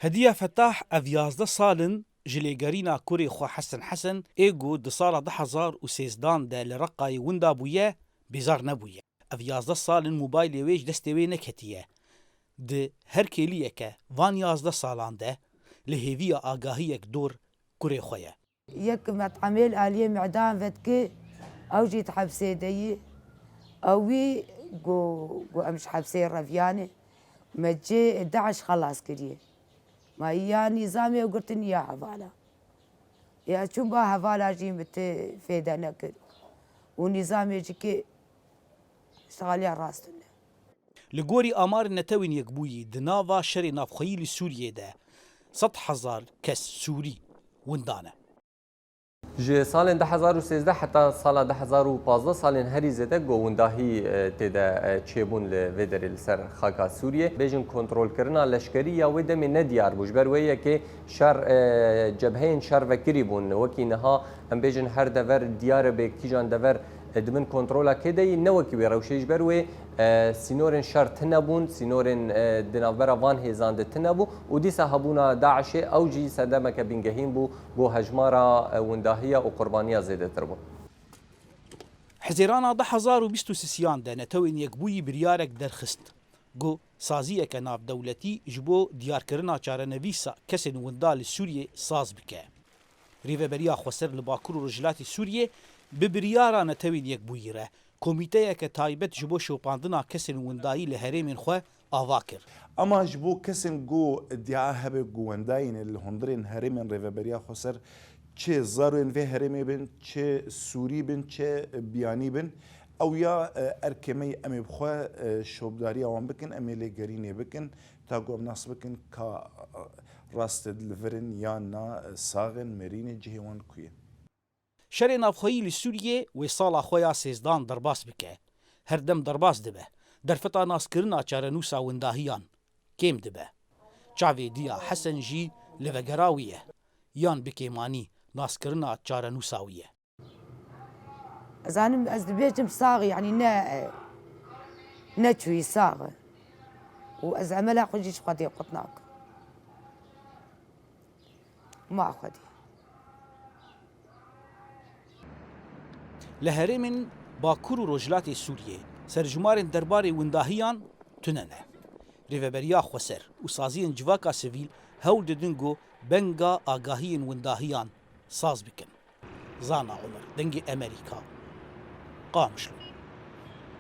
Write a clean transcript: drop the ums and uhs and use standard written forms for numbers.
هدیه فتاح اف 11 سالن جلیگرینا کوری خو حسن حسن ایگو د سال 2013 ده لرقای وندا بویه بیزار نبویه. اف 11 سالن موبایل ویج دستوی نکتیه. د هر کلیه که وان 11 سالان ده لهوی آگاهی یک دور کوری خویه. یک مطعمل عالیه معدام فتکه او جیت حبسه دی اوی جو امش حبسه رفیانه مجي داعش خلاص كديه ما يا نظامي وقلتني يا حفالة يا شو با حفالة جي مت فيدا نكر ونظامي جكي اشتغل على راستنا لگوری آمار نتوین یک بویی دناوا شر نافخیل سوریه ده 100,000 کس سوری وندانه. جه سال 2013 حتی سال 2015 سالن هری زده گوونداهی تدا چیبون لودر سر خاکا سوریه بیشن کنترل کردن لشکری یا وده من ندیار بوش برویه که شر جبهین شر وکری بون وکی نها ام بیشن هر دور دیار به کیجان دور دمن کنترل کدی نوکی به روشیج بروی سینورن شر تنبون سینورن دنابرا وان هزاند تنبو و دی صاحبونا داعش اوجی صدمه که بینگهین بو گو هجمارا ونداهیه و قربانیه زیده تر بون. حزیرانا 2023 ده نتوین یک بویی بریارک درخست. گو سازیه که ناف دولتی جبو دیارکرنا چارنویسا کسین وندال سوریه ساز بکه. ریوبریا خوسر لباکور و رجلاتی سوریه ببریارا نتوین یک بویی ره. کمیته که تایبت جبو شوپاندنا کسین وندایی لهرمین خو آوا کر. اما جبو کسین گو ادعا هبه گونداین الهندرین هرمین ریوبریا خوسر چه زارون و هرمی بن چه سوری بن چه بیانی بن او یا ارکمی امی بخوا شوبداری اوان بکن امی لگرینی بکن تا گوم ناس بکن کا راست دلورن یا نا ساغن مرین جهوان کوی شر نافخیل سوریه و سالا خویا سیزدان درباس بکه. هر دم درباس دبه. در فتا ناس کرنا چارنوسا ونداهیان کم دبه. چاوی دیا حسن جی لوگراویه یان بکیمانی ناس کرنا چارنوساویه. زانم از دبيجم صاغي يعني نتشوي صاغ واز عملا خجيش قدي قطناك ما خدي لهرمن باکور و رجلات سوریه سرجمار دربار ونداهیان تننه. ریوبریا خوسر و سازین جواکا سویل هول دنگو بنگا آگاهی ونداهیان ساز بکن. زانا عمر دنگ امریکا قامشلو.